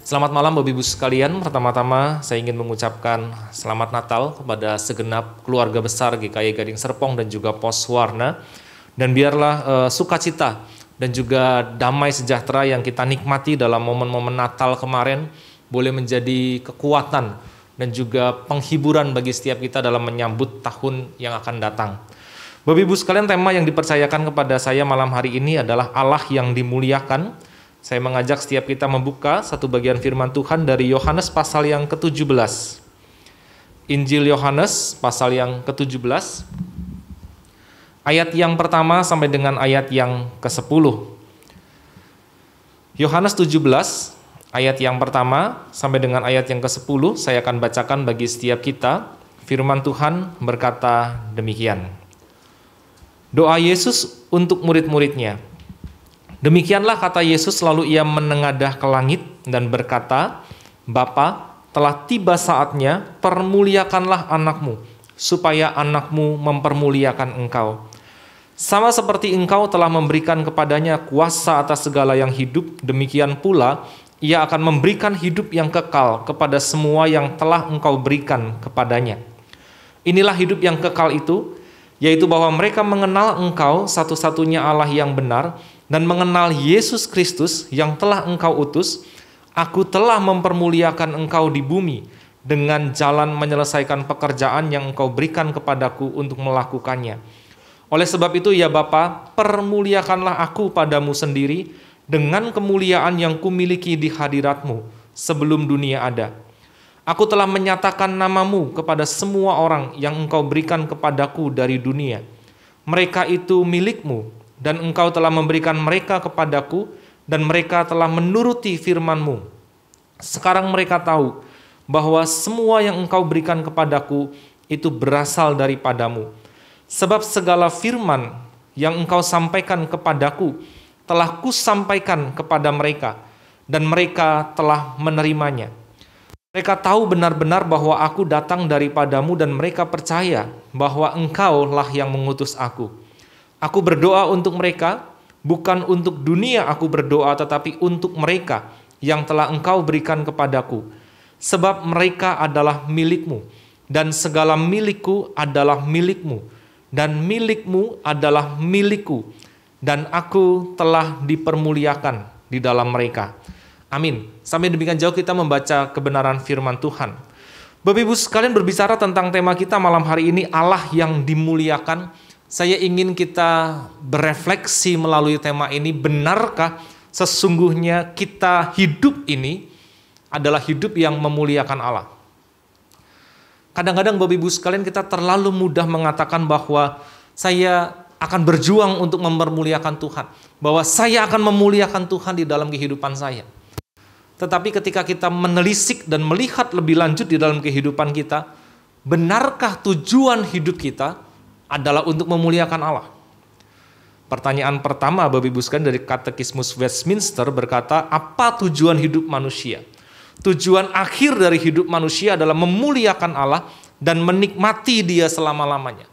Selamat malam Bapak Ibu sekalian. Pertama-tama saya ingin mengucapkan selamat Natal kepada segenap keluarga besar GKI Gading Serpong dan juga Pos Warna. Dan biarlah sukacita dan juga damai sejahtera yang kita nikmati dalam momen-momen Natal kemarin boleh menjadi kekuatan dan juga penghiburan bagi setiap kita dalam menyambut tahun yang akan datang. Bapak Ibu sekalian, tema yang dipercayakan kepada saya malam hari ini adalah Allah yang dimuliakan. Saya mengajak setiap kita membuka satu bagian firman Tuhan dari Yohanes pasal yang ke-17. Injil Yohanes pasal yang ke-17. Ayat yang pertama sampai dengan ayat yang ke-10. Yohanes 17, ayat yang pertama sampai dengan ayat yang ke-10, saya akan bacakan bagi setiap kita. Firman Tuhan berkata demikian. Doa Yesus untuk murid-muridnya. Demikianlah kata Yesus, lalu ia menengadah ke langit dan berkata, Bapa, telah tiba saatnya, permuliakanlah anakmu, supaya anakmu mempermuliakan engkau. Sama seperti engkau telah memberikan kepadanya kuasa atas segala yang hidup, demikian pula ia akan memberikan hidup yang kekal kepada semua yang telah engkau berikan kepadanya. Inilah hidup yang kekal itu, yaitu bahwa mereka mengenal engkau satu-satunya Allah yang benar, dan mengenal Yesus Kristus yang telah engkau utus. Aku telah mempermuliakan engkau di bumi dengan jalan menyelesaikan pekerjaan yang engkau berikan kepadaku untuk melakukannya. Oleh sebab itu ya Bapa, permuliakanlah aku padamu sendiri dengan kemuliaan yang kumiliki di hadiratmu sebelum dunia ada. Aku telah menyatakan namamu kepada semua orang yang engkau berikan kepadaku dari dunia. Mereka itu milikmu, dan engkau telah memberikan mereka kepadaku, dan mereka telah menuruti firman-Mu. Sekarang mereka tahu bahwa semua yang engkau berikan kepadaku itu berasal daripadamu. Sebab segala firman yang engkau sampaikan kepadaku telah kusampaikan kepada mereka, dan mereka telah menerimanya. Mereka tahu benar-benar bahwa aku datang daripadamu, dan mereka percaya bahwa engkau lah yang mengutus aku. Aku berdoa untuk mereka, bukan untuk dunia aku berdoa, tetapi untuk mereka yang telah engkau berikan kepadaku. Sebab mereka adalah milikmu, dan segala milikku adalah milikmu, dan milikmu adalah milikku, dan aku telah dipermuliakan di dalam mereka. Amin. Sampai demikian jauh kita membaca kebenaran firman Tuhan. Bapak Ibu sekalian, berbicara tentang tema kita malam hari ini, Allah yang dimuliakan. Saya ingin kita berefleksi melalui tema ini, benarkah sesungguhnya kita hidup ini adalah hidup yang memuliakan Allah? Kadang-kadang Bapak Ibu sekalian, kita terlalu mudah mengatakan bahwa saya akan berjuang untuk mempermuliakan Tuhan, bahwa saya akan memuliakan Tuhan di dalam kehidupan saya. Tetapi ketika kita menelisik dan melihat lebih lanjut di dalam kehidupan kita, benarkah tujuan hidup kita adalah untuk memuliakan Allah? Pertanyaan pertama Bapak Ibu sekalian dari Katekismus Westminster berkata, apa tujuan hidup manusia? Tujuan akhir dari hidup manusia adalah memuliakan Allah dan menikmati Dia selama-lamanya.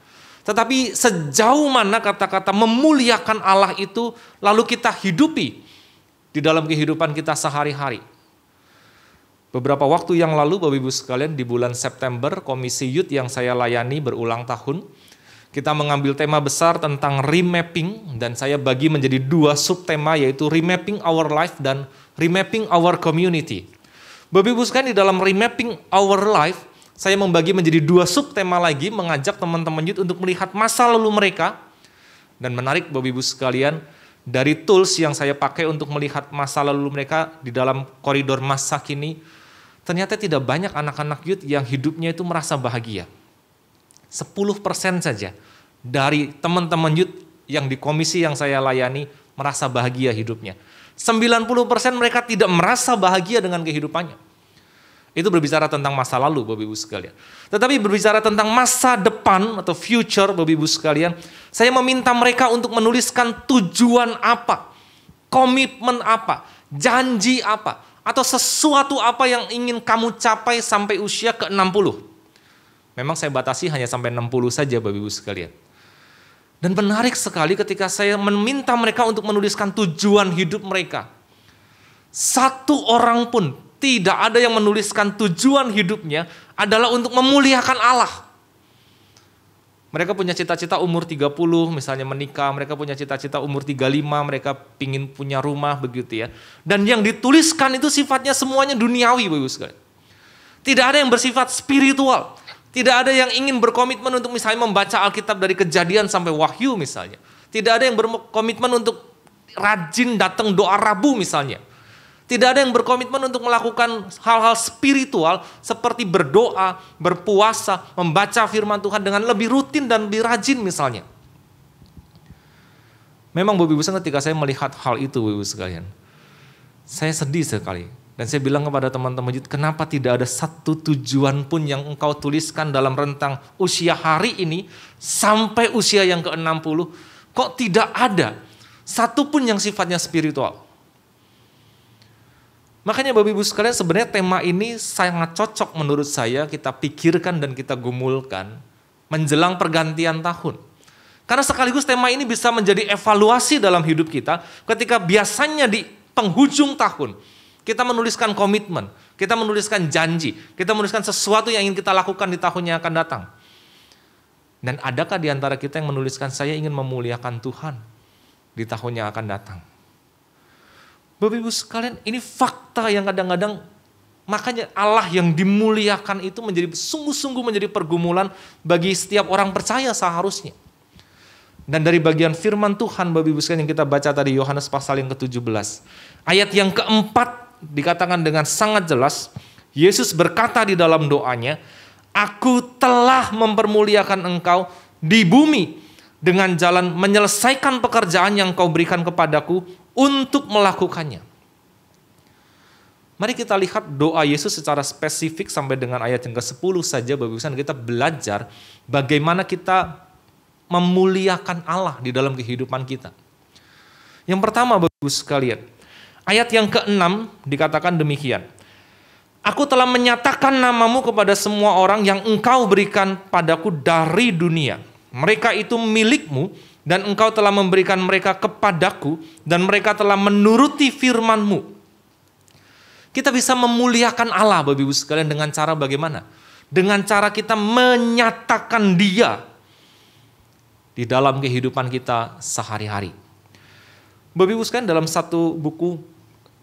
Tetapi sejauh mana kata-kata memuliakan Allah itu lalu kita hidupi di dalam kehidupan kita sehari-hari? Beberapa waktu yang lalu Bapak Ibu sekalian, di bulan September, Komisi Youth yang saya layani berulang tahun. Kita mengambil tema besar tentang remapping, dan saya bagi menjadi dua subtema, yaitu remapping our life dan remapping our community. Bapak Ibu sekalian, di dalam remapping our life, saya membagi menjadi dua subtema lagi, mengajak teman-teman youth untuk melihat masa lalu mereka. Dan menarik Bapak Ibu sekalian, dari tools yang saya pakai untuk melihat masa lalu mereka di dalam koridor masa kini, ternyata tidak banyak anak-anak youth yang hidupnya itu merasa bahagia. 10% saja dari teman-teman youth yang di komisi yang saya layani merasa bahagia hidupnya. 90% mereka tidak merasa bahagia dengan kehidupannya. Itu berbicara tentang masa lalu Bapak Ibu sekalian. Tetapi berbicara tentang masa depan atau future Bapak Ibu sekalian, saya meminta mereka untuk menuliskan tujuan apa, komitmen apa, janji apa, atau sesuatu apa yang ingin kamu capai sampai usia ke-60. Memang saya batasi hanya sampai 60 saja Bapak Ibu sekalian. Dan menarik sekali ketika saya meminta mereka untuk menuliskan tujuan hidup mereka. Satu orang pun tidak ada yang menuliskan tujuan hidupnya adalah untuk memuliakan Allah. Mereka punya cita-cita umur 30 misalnya menikah, mereka punya cita-cita umur 35, mereka pingin punya rumah begitu ya. Dan yang dituliskan itu sifatnya semuanya duniawi Bapak Ibu sekalian. Tidak ada yang bersifat spiritual. Tidak ada yang ingin berkomitmen untuk misalnya membaca Alkitab dari Kejadian sampai Wahyu misalnya. Tidak ada yang berkomitmen untuk rajin datang doa Rabu misalnya. Tidak ada yang berkomitmen untuk melakukan hal-hal spiritual seperti berdoa, berpuasa, membaca firman Tuhan dengan lebih rutin dan lebih rajin misalnya. Memang Bapak Ibu ketika saya melihat hal itu Bapak Ibu sekalian, saya sedih sekali. Dan saya bilang kepada teman-teman, kenapa tidak ada satu tujuan pun yang engkau tuliskan dalam rentang usia hari ini sampai usia yang ke-60, kok tidak ada satu pun yang sifatnya spiritual. Makanya Bapak Ibu sekalian sebenarnya tema ini sangat cocok menurut saya kita pikirkan dan kita gumulkan menjelang pergantian tahun. Karena sekaligus tema ini bisa menjadi evaluasi dalam hidup kita ketika biasanya di penghujung tahun kita menuliskan komitmen, kita menuliskan janji, kita menuliskan sesuatu yang ingin kita lakukan di tahun yang akan datang. Dan adakah di antara kita yang menuliskan saya ingin memuliakan Tuhan di tahun yang akan datang? Bapak Ibu sekalian, ini fakta yang kadang-kadang makanya Allah yang dimuliakan itu menjadi sungguh-sungguh menjadi pergumulan bagi setiap orang percaya seharusnya. Dan dari bagian firman Tuhan Bapak Ibu sekalian yang kita baca tadi Yohanes pasal yang ke-17. Ayat yang keempat dikatakan dengan sangat jelas, Yesus berkata di dalam doanya, "Aku telah mempermuliakan engkau di bumi dengan jalan menyelesaikan pekerjaan yang kau berikan kepadaku untuk melakukannya." Mari kita lihat doa Yesus secara spesifik sampai dengan ayat yang ke-10 saja Bapak Ibu, kita belajar bagaimana kita memuliakan Allah di dalam kehidupan kita. Yang pertama Bapak Ibu sekalian, ayat yang ke-6 dikatakan demikian. "Aku telah menyatakan namamu kepada semua orang yang engkau berikan padaku dari dunia. Mereka itu milikmu dan engkau telah memberikan mereka kepadaku dan mereka telah menuruti firman-Mu." Kita bisa memuliakan Allah Bapak Ibu sekalian dengan cara bagaimana? Dengan cara kita menyatakan Dia di dalam kehidupan kita sehari-hari. Bapak Ibu sekalian, dalam satu buku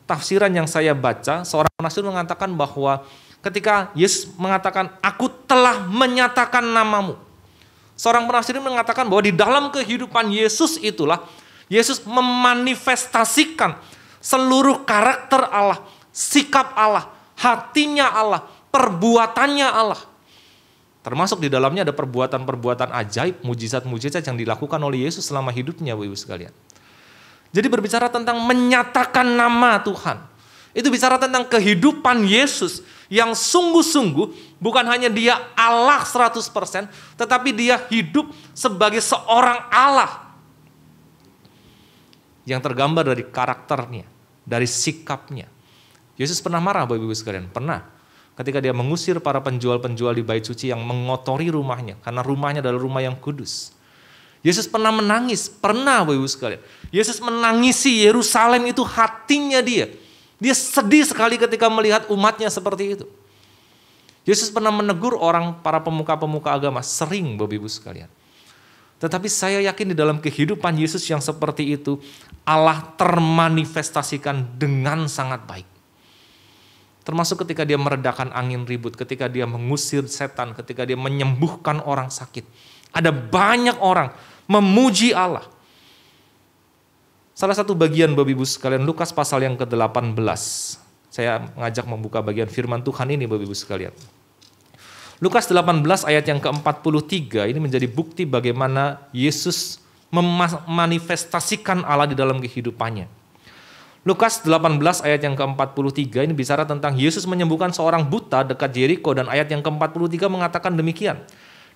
tafsiran yang saya baca, seorang penafsir mengatakan bahwa ketika Yesus mengatakan, "Aku telah menyatakan namamu." Seorang penafsir mengatakan bahwa di dalam kehidupan Yesus itulah Yesus memanifestasikan seluruh karakter Allah, sikap Allah, hatinya Allah, perbuatannya Allah. Termasuk di dalamnya ada perbuatan-perbuatan ajaib, mujizat-mujizat yang dilakukan oleh Yesus selama hidupnya Bapak Ibu sekalian. Jadi berbicara tentang menyatakan nama Tuhan. Itu bicara tentang kehidupan Yesus yang sungguh-sungguh bukan hanya dia Allah 100%, tetapi dia hidup sebagai seorang Allah. Yang tergambar dari karakternya, dari sikapnya. Yesus pernah marah Bapak Ibu sekalian, pernah. Ketika dia mengusir para penjual-penjual di bait suci yang mengotori rumahnya, karena rumahnya adalah rumah yang kudus. Yesus pernah menangis, pernah Bapak Ibu sekalian. Yesus menangisi Yerusalem itu hatinya dia. Dia sedih sekali ketika melihat umatnya seperti itu. Yesus pernah menegur para pemuka-pemuka agama, sering Bapak Ibu sekalian. Tetapi saya yakin di dalam kehidupan Yesus yang seperti itu, Allah termanifestasikan dengan sangat baik. Termasuk ketika dia meredakan angin ribut, ketika dia mengusir setan, ketika dia menyembuhkan orang sakit. Ada banyak orang memuji Allah. Salah satu bagian Bapak Ibu sekalian, Lukas pasal yang ke-18. Saya mengajak membuka bagian firman Tuhan ini Bapak Ibu sekalian. Lukas 18 ayat yang ke-43 ini menjadi bukti bagaimana Yesus memanifestasikan Allah di dalam kehidupannya. Lukas 18 ayat yang ke-43 ini bicara tentang Yesus menyembuhkan seorang buta dekat Yeriko, dan ayat yang ke-43 mengatakan demikian.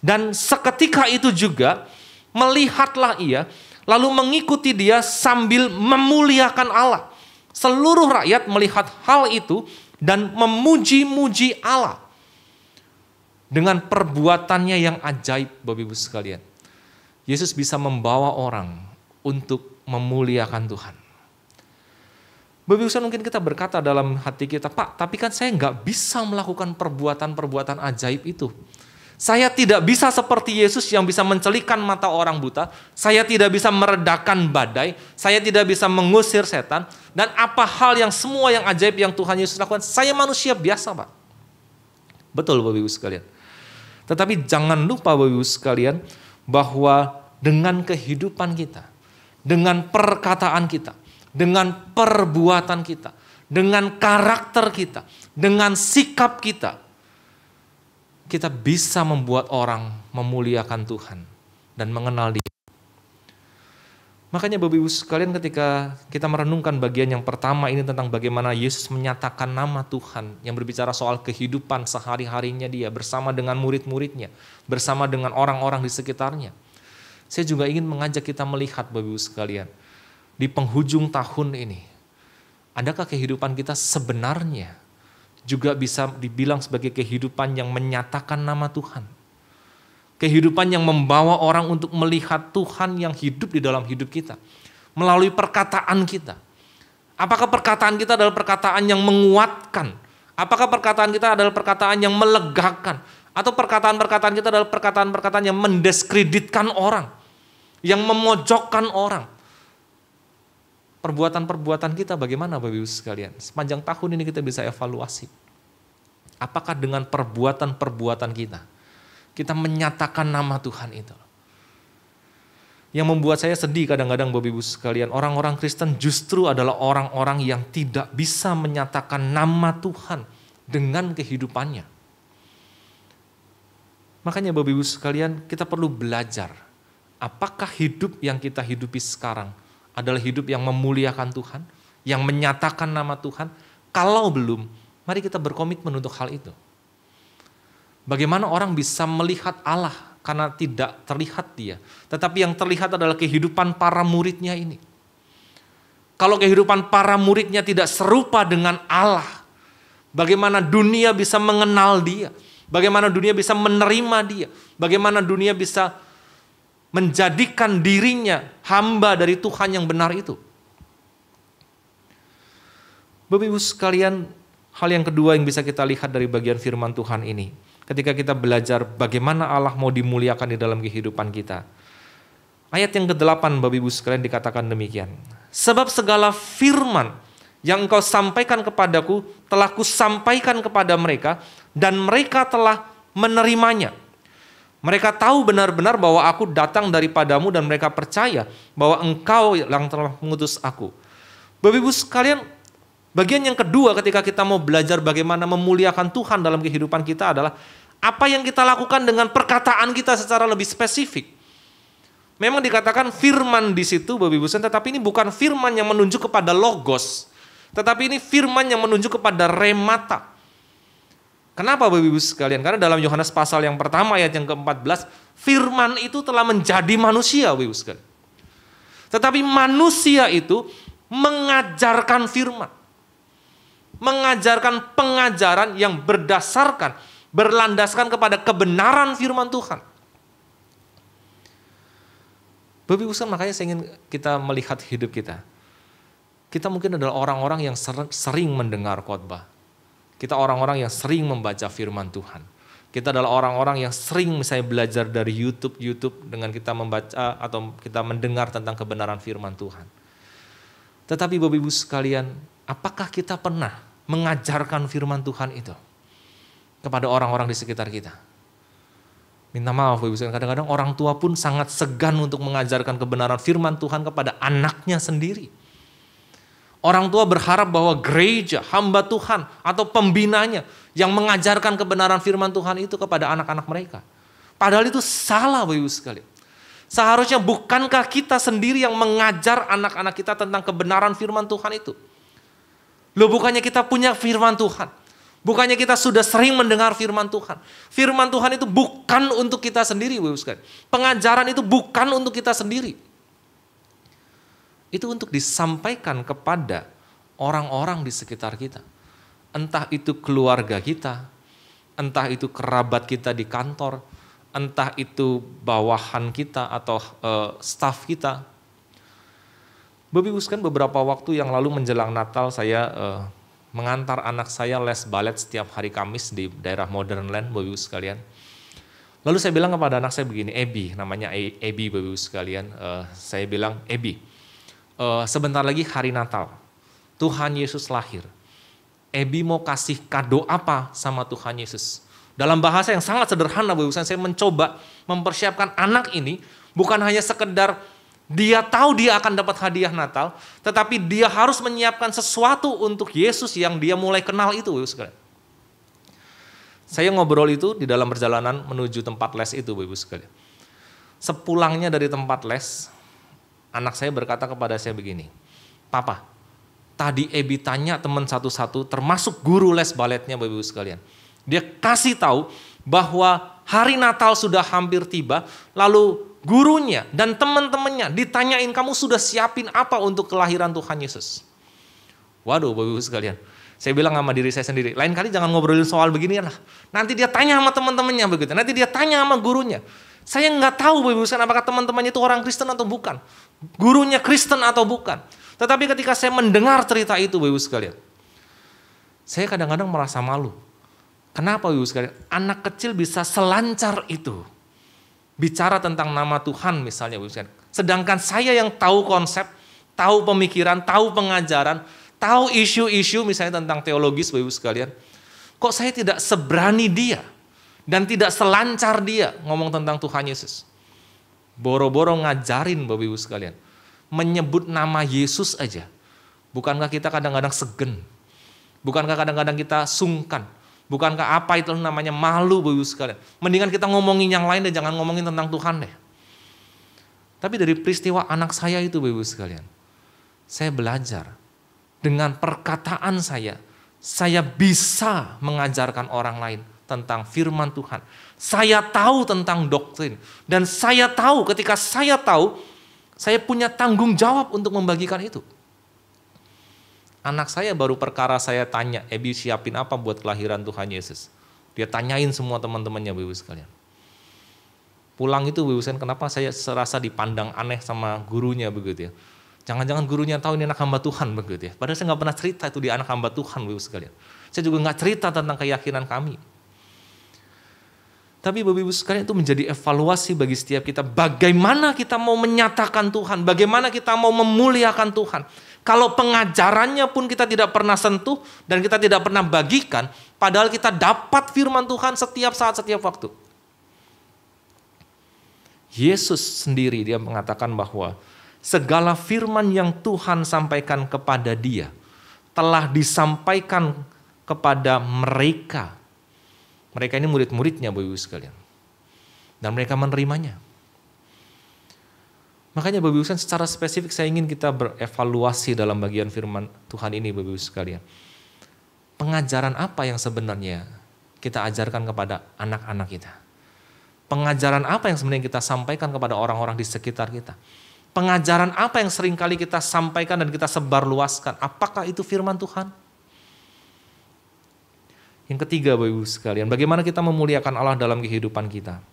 Dan seketika itu juga melihatlah ia, lalu mengikuti dia sambil memuliakan Allah. Seluruh rakyat melihat hal itu dan memuji-muji Allah. Dengan perbuatannya yang ajaib Bapak Ibu sekalian. Yesus bisa membawa orang untuk memuliakan Tuhan. Bapak Ibu sekalian, mungkin kita berkata dalam hati kita, Pak, tapi kan saya nggak bisa melakukan perbuatan-perbuatan ajaib itu. Saya tidak bisa seperti Yesus yang bisa mencelikan mata orang buta. Saya tidak bisa meredakan badai. Saya tidak bisa mengusir setan. Dan apa hal yang semua yang ajaib yang Tuhan Yesus lakukan, saya manusia biasa, Pak. Betul Bapak Ibu sekalian. Tetapi jangan lupa Bapak Ibu sekalian, bahwa dengan kehidupan kita, dengan perkataan kita, dengan perbuatan kita, dengan karakter kita, dengan sikap kita, kita bisa membuat orang memuliakan Tuhan dan mengenal Dia. Makanya Bapak Ibu sekalian, ketika kita merenungkan bagian yang pertama ini tentang bagaimana Yesus menyatakan nama Tuhan, yang berbicara soal kehidupan sehari-harinya Dia bersama dengan murid-muridnya, bersama dengan orang-orang di sekitarnya. Saya juga ingin mengajak kita melihat Bapak Ibu sekalian, di penghujung tahun ini, adakah kehidupan kita sebenarnya juga bisa dibilang sebagai kehidupan yang menyatakan nama Tuhan. Kehidupan yang membawa orang untuk melihat Tuhan yang hidup di dalam hidup kita. Melalui perkataan kita. Apakah perkataan kita adalah perkataan yang menguatkan? Apakah perkataan kita adalah perkataan yang melegakan? Atau perkataan-perkataan kita adalah perkataan-perkataan yang mendiskreditkan orang. Yang memojokkan orang. Perbuatan-perbuatan kita bagaimana Bapak Ibu sekalian? Sepanjang tahun ini kita bisa evaluasi. Apakah dengan perbuatan-perbuatan kita menyatakan nama Tuhan itu? Yang membuat saya sedih kadang-kadang Bapak Ibu sekalian, orang-orang Kristen justru adalah orang-orang yang tidak bisa menyatakan nama Tuhan dengan kehidupannya. Makanya Bapak Ibu sekalian, kita perlu belajar. Apakah hidup yang kita hidupi sekarang adalah hidup yang memuliakan Tuhan, yang menyatakan nama Tuhan? Kalau belum, mari kita berkomitmen untuk hal itu. Bagaimana orang bisa melihat Allah karena tidak terlihat Dia, tetapi yang terlihat adalah kehidupan para muridnya ini. Kalau kehidupan para muridnya tidak serupa dengan Allah, bagaimana dunia bisa mengenal Dia? Bagaimana dunia bisa menerima Dia? Bagaimana dunia bisa menjadikan dirinya hamba dari Tuhan yang benar itu? Bapak Ibu sekalian, hal yang kedua yang bisa kita lihat dari bagian firman Tuhan ini, ketika kita belajar bagaimana Allah mau dimuliakan di dalam kehidupan kita. Ayat yang ke-8 Bapak Ibu sekalian dikatakan demikian. Sebab segala firman yang engkau sampaikan kepadaku telah kusampaikan kepada mereka, dan mereka telah menerimanya. Mereka tahu benar-benar bahwa aku datang daripadamu, dan mereka percaya bahwa engkau yang telah mengutus aku. Bapak Ibu sekalian, bagian yang kedua ketika kita mau belajar bagaimana memuliakan Tuhan dalam kehidupan kita adalah apa yang kita lakukan dengan perkataan kita secara lebih spesifik. Memang dikatakan firman di situ Bapak Ibu sekalian, tetapi ini bukan firman yang menunjuk kepada logos, tetapi ini firman yang menunjuk kepada remata. Kenapa Bapak Ibu sekalian? Karena dalam Yohanes pasal yang pertama ayat yang ke-14, firman itu telah menjadi manusia Bapak Ibu sekalian. Tetapi manusia itu mengajarkan firman. Mengajarkan pengajaran yang berdasarkan, berlandaskan kepada kebenaran firman Tuhan. Bapak Ibu sekalian, makanya saya ingin kita melihat hidup kita. Kita mungkin adalah orang-orang yang sering mendengar khotbah. Kita orang-orang yang sering membaca firman Tuhan. Kita adalah orang-orang yang sering misalnya belajar dari YouTube dengan kita membaca atau kita mendengar tentang kebenaran firman Tuhan. Tetapi Bapak Ibu sekalian, apakah kita pernah mengajarkan firman Tuhan itu kepada orang-orang di sekitar kita? Minta maaf Bapak Ibu sekalian, kadang-kadang orang tua pun sangat segan untuk mengajarkan kebenaran firman Tuhan kepada anaknya sendiri. Orang tua berharap bahwa gereja, hamba Tuhan, atau pembinanya yang mengajarkan kebenaran firman Tuhan itu kepada anak-anak mereka. Padahal itu salah Bapak Ibu sekalian. Seharusnya bukankah kita sendiri yang mengajar anak-anak kita tentang kebenaran firman Tuhan itu? Loh, bukannya kita punya firman Tuhan? Bukannya kita sudah sering mendengar firman Tuhan? Firman Tuhan itu bukan untuk kita sendiri Bapak Ibu sekalian. Pengajaran itu bukan untuk kita sendiri. Itu untuk disampaikan kepada orang-orang di sekitar kita. Entah itu keluarga kita, entah itu kerabat kita di kantor, entah itu bawahan kita atau staf kita. Bapak Ibu sekalian, beberapa waktu yang lalu menjelang Natal saya mengantar anak saya les balet setiap hari Kamis di daerah Modern Land, Bapak Ibu sekalian. Lalu saya bilang kepada anak saya begini, Ebi, namanya Ebi Bapak Ibu sekalian, saya bilang, Ebi, sebentar lagi hari Natal, Tuhan Yesus lahir. Ebi mau kasih kado apa sama Tuhan Yesus? Dalam bahasa yang sangat sederhana Bapak Ibu sekalian, saya mencoba mempersiapkan anak ini bukan hanya sekedar dia tahu dia akan dapat hadiah Natal, tetapi dia harus menyiapkan sesuatu untuk Yesus yang dia mulai kenal itu. Saya ngobrol itu di dalam perjalanan menuju tempat les itu, Ibu sekalian. Sepulangnya dari tempat les, anak saya berkata kepada saya begini, Papa, tadi Ebi tanya teman satu-satu, termasuk guru les baletnya, Ibu sekalian. Dia kasih tahu bahwa hari Natal sudah hampir tiba, lalu gurunya dan teman-temannya ditanyain, kamu sudah siapin apa untuk kelahiran Tuhan Yesus? Waduh Bapak Ibu sekalian, saya bilang sama diri saya sendiri, lain kali jangan ngobrolin soal beginian lah. Nanti dia tanya sama teman-temannya begitu, nanti dia tanya sama gurunya. Saya nggak tahu Bapak Ibu sekalian apakah teman-temannya itu orang Kristen atau bukan, gurunya Kristen atau bukan. Tetapi ketika saya mendengar cerita itu Bapak Ibu sekalian, saya kadang-kadang merasa malu. Kenapa Bapak Ibu sekalian? Anak kecil bisa selancar itu bicara tentang nama Tuhan misalnya, sedangkan saya yang tahu konsep, tahu pemikiran, tahu pengajaran, tahu isu-isu misalnya tentang teologis, Bapak Ibu sekalian, kok saya tidak seberani dia dan tidak selancar dia ngomong tentang Tuhan Yesus. Boro-boro ngajarin Bapak Ibu sekalian, menyebut nama Yesus aja. Bukankah kita kadang-kadang segen? Bukankah kadang-kadang kita sungkan? Bukankah apa itu namanya malu Bapak Ibu sekalian? Mendingan kita ngomongin yang lain dan jangan ngomongin tentang Tuhan deh. Tapi dari peristiwa anak saya itu Bapak Ibu sekalian, saya belajar dengan perkataan saya bisa mengajarkan orang lain tentang firman Tuhan. Saya tahu tentang doktrin dan saya tahu ketika saya tahu, saya punya tanggung jawab untuk membagikan itu. Anak saya baru perkara saya tanya, Ebi siapin apa buat kelahiran Tuhan Yesus? Dia tanyain semua teman-temannya Bapak Ibu sekalian. Pulang itu Bapak Ibu sekalian, kenapa saya serasa dipandang aneh sama gurunya begitu ya. Jangan-jangan gurunya tahu ini anak hamba Tuhan begitu ya. Padahal saya nggak pernah cerita itu dia anak hamba Tuhan Bapak Ibu sekalian. Saya juga nggak cerita tentang keyakinan kami. Tapi Bapak Ibu sekalian, itu menjadi evaluasi bagi setiap kita. Bagaimana kita mau menyatakan Tuhan, bagaimana kita mau memuliakan Tuhan. Kalau pengajarannya pun kita tidak pernah sentuh dan kita tidak pernah bagikan, padahal kita dapat firman Tuhan setiap saat, setiap waktu. Yesus sendiri dia mengatakan bahwa segala firman yang Tuhan sampaikan kepada dia telah disampaikan kepada mereka. Mereka ini murid-muridnya Bapak Ibu sekalian. Dan mereka menerimanya. Makanya Bapak Ibu sekalian, secara spesifik saya ingin kita berevaluasi dalam bagian firman Tuhan ini Bapak Ibu sekalian. Pengajaran apa yang sebenarnya kita ajarkan kepada anak-anak kita? Pengajaran apa yang sebenarnya kita sampaikan kepada orang-orang di sekitar kita? Pengajaran apa yang seringkali kita sampaikan dan kita sebarluaskan? Apakah itu firman Tuhan? Yang ketiga Bapak Ibu sekalian, bagaimana kita memuliakan Allah dalam kehidupan kita?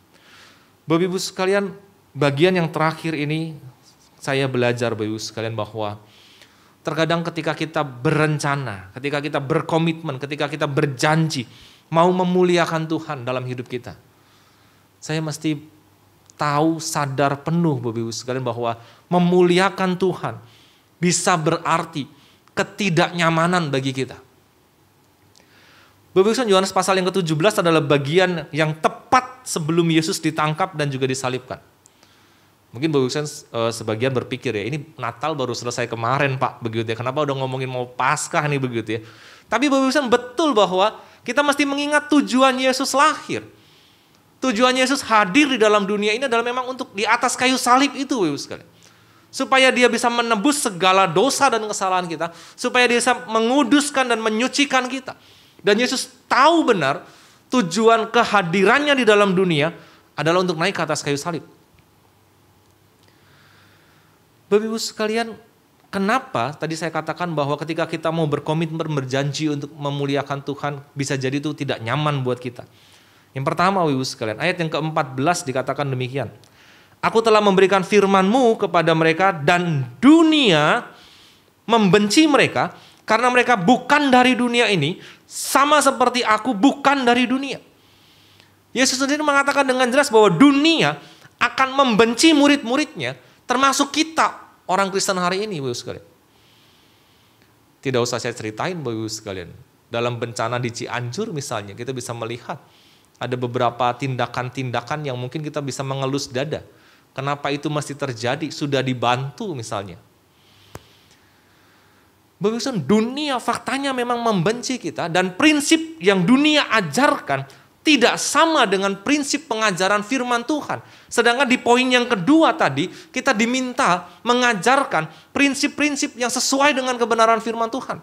Bapak Ibu sekalian, bagian yang terakhir ini saya belajar Bapak Ibu sekalian bahwa terkadang ketika kita berencana, ketika kita berkomitmen, ketika kita berjanji mau memuliakan Tuhan dalam hidup kita, saya mesti tahu, sadar penuh Bapak Ibu sekalian bahwa memuliakan Tuhan bisa berarti ketidaknyamanan bagi kita. Bapak Ibu sekalian, Yohanes pasal yang ke-17 adalah bagian yang tepat sebelum Yesus ditangkap dan juga disalibkan. Mungkin Bapak Ibu sekalian sebagian berpikir ya, ini Natal baru selesai kemarin Pak, begitu ya. Kenapa udah ngomongin mau Paskah nih begitu ya. Tapi Bapak Ibu sekalian betul bahwa kita mesti mengingat tujuan Yesus lahir. Tujuan Yesus hadir di dalam dunia ini adalah memang untuk di atas kayu salib itu Bapak Ibu sekalian. Supaya dia bisa menebus segala dosa dan kesalahan kita. Supaya dia bisa menguduskan dan menyucikan kita. Dan Yesus tahu benar tujuan kehadirannya di dalam dunia adalah untuk naik ke atas kayu salib. Bapak Ibu sekalian, kenapa tadi saya katakan bahwa ketika kita mau berkomitmen berjanji untuk memuliakan Tuhan, bisa jadi itu tidak nyaman buat kita. Yang pertama Bapak Ibu sekalian, ayat yang ke-14 dikatakan demikian. Aku telah memberikan firman-Mu kepada mereka dan dunia membenci mereka karena mereka bukan dari dunia ini, sama seperti aku bukan dari dunia. Yesus sendiri mengatakan dengan jelas bahwa dunia akan membenci murid-muridnya, termasuk kita, orang Kristen hari ini, Bapak Ibu sekalian. Tidak usah saya ceritain, Bapak Ibu sekalian. Dalam bencana di Cianjur misalnya, kita bisa melihat ada beberapa tindakan-tindakan yang mungkin kita bisa mengelus dada. Kenapa itu mesti terjadi? Sudah dibantu misalnya. Bapak Ibu sekalian, dunia faktanya memang membenci kita, dan prinsip yang dunia ajarkan tidak sama dengan prinsip pengajaran firman Tuhan. Sedangkan di poin yang kedua tadi, kita diminta mengajarkan prinsip-prinsip yang sesuai dengan kebenaran firman Tuhan.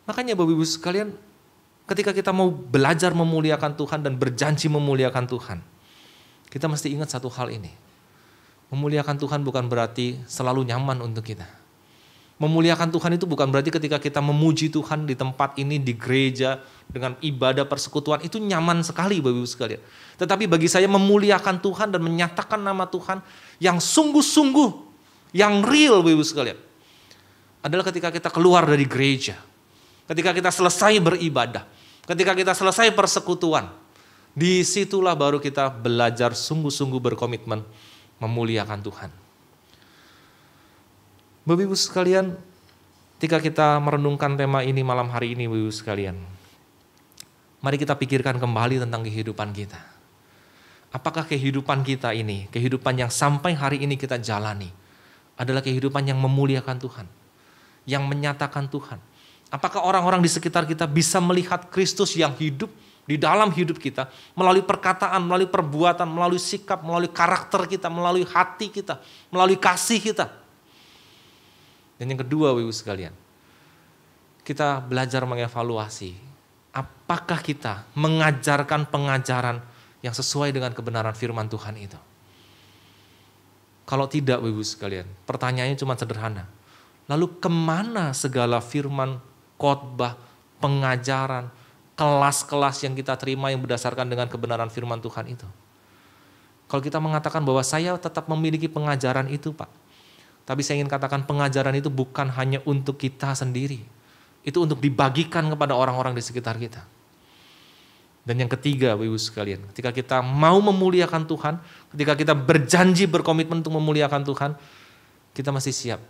Makanya Bapak Ibu sekalian, ketika kita mau belajar memuliakan Tuhan dan berjanji memuliakan Tuhan, kita mesti ingat satu hal ini. Memuliakan Tuhan bukan berarti selalu nyaman untuk kita. Memuliakan Tuhan itu bukan berarti ketika kita memuji Tuhan di tempat ini, di gereja, dengan ibadah persekutuan, itu nyaman sekali Bapak Ibu sekalian. Tetapi bagi saya memuliakan Tuhan dan menyatakan nama Tuhan yang sungguh-sungguh, yang real Bapak Ibu sekalian, adalah ketika kita keluar dari gereja, ketika kita selesai beribadah, ketika kita selesai persekutuan. Disitulah baru kita belajar sungguh-sungguh berkomitmen memuliakan Tuhan. Bapak Ibu sekalian, ketika kita merenungkan tema ini malam hari ini, Bapak Ibu sekalian, mari kita pikirkan kembali tentang kehidupan kita. Apakah kehidupan kita ini, kehidupan yang sampai hari ini kita jalani, adalah kehidupan yang memuliakan Tuhan, yang menyatakan Tuhan? Apakah orang-orang di sekitar kita bisa melihat Kristus yang hidup di dalam hidup kita, melalui perkataan, melalui perbuatan, melalui sikap, melalui karakter kita, melalui hati kita, melalui kasih kita? Dan yang kedua, Bapak Ibu sekalian, kita belajar mengevaluasi apakah kita mengajarkan pengajaran yang sesuai dengan kebenaran firman Tuhan itu. Kalau tidak, Bapak Ibu sekalian, pertanyaannya cuma sederhana. Lalu kemana segala firman, khotbah, pengajaran, kelas-kelas yang kita terima yang berdasarkan dengan kebenaran firman Tuhan itu? Kalau kita mengatakan bahwa saya tetap memiliki pengajaran itu, Pak, tapi saya ingin katakan pengajaran itu bukan hanya untuk kita sendiri. Itu untuk dibagikan kepada orang-orang di sekitar kita. Dan yang ketiga, Bapak Ibu sekalian, ketika kita mau memuliakan Tuhan, ketika kita berjanji berkomitmen untuk memuliakan Tuhan, kita masih siap.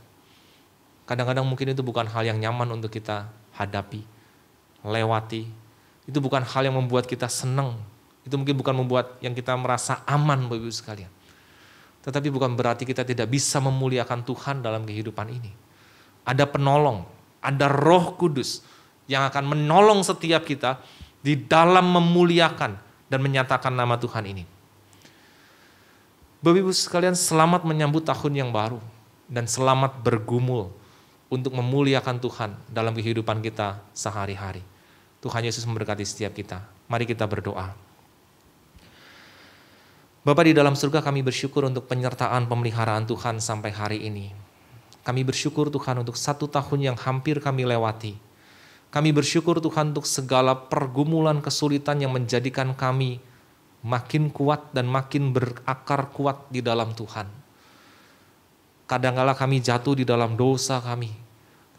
Kadang-kadang mungkin itu bukan hal yang nyaman untuk kita hadapi, lewati. Itu bukan hal yang membuat kita senang. Itu mungkin bukan membuat yang kita merasa aman, Bapak Ibu sekalian. Tetapi bukan berarti kita tidak bisa memuliakan Tuhan dalam kehidupan ini. Ada penolong, ada Roh Kudus yang akan menolong setiap kita di dalam memuliakan dan menyatakan nama Tuhan ini. Bapak Ibu sekalian, selamat menyambut tahun yang baru dan selamat bergumul untuk memuliakan Tuhan dalam kehidupan kita sehari-hari. Tuhan Yesus memberkati setiap kita. Mari kita berdoa. Bapa di dalam surga, kami bersyukur untuk penyertaan pemeliharaan Tuhan sampai hari ini. Kami bersyukur Tuhan untuk 1 tahun yang hampir kami lewati. Kami bersyukur Tuhan untuk segala pergumulan kesulitan yang menjadikan kami makin kuat dan makin berakar kuat di dalam Tuhan. Kadang-kala kami jatuh di dalam dosa kami,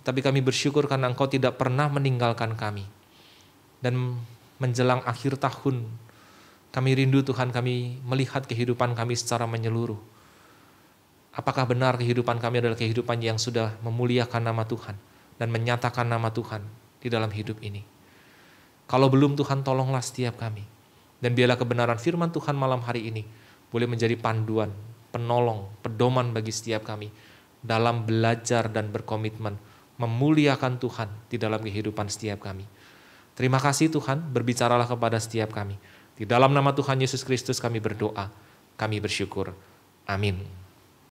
tapi kami bersyukur karena Engkau tidak pernah meninggalkan kami. Dan menjelang akhir tahun, kami rindu Tuhan, kami melihat kehidupan kami secara menyeluruh. Apakah benar kehidupan kami adalah kehidupan yang sudah memuliakan nama Tuhan dan menyatakan nama Tuhan di dalam hidup ini? Kalau belum, Tuhan tolonglah setiap kami. Dan biarlah kebenaran firman Tuhan malam hari ini boleh menjadi panduan, penolong, pedoman bagi setiap kami dalam belajar dan berkomitmen memuliakan Tuhan di dalam kehidupan setiap kami. Terima kasih Tuhan, berbicaralah kepada setiap kami. Di dalam nama Tuhan Yesus Kristus kami berdoa, kami bersyukur. Amin.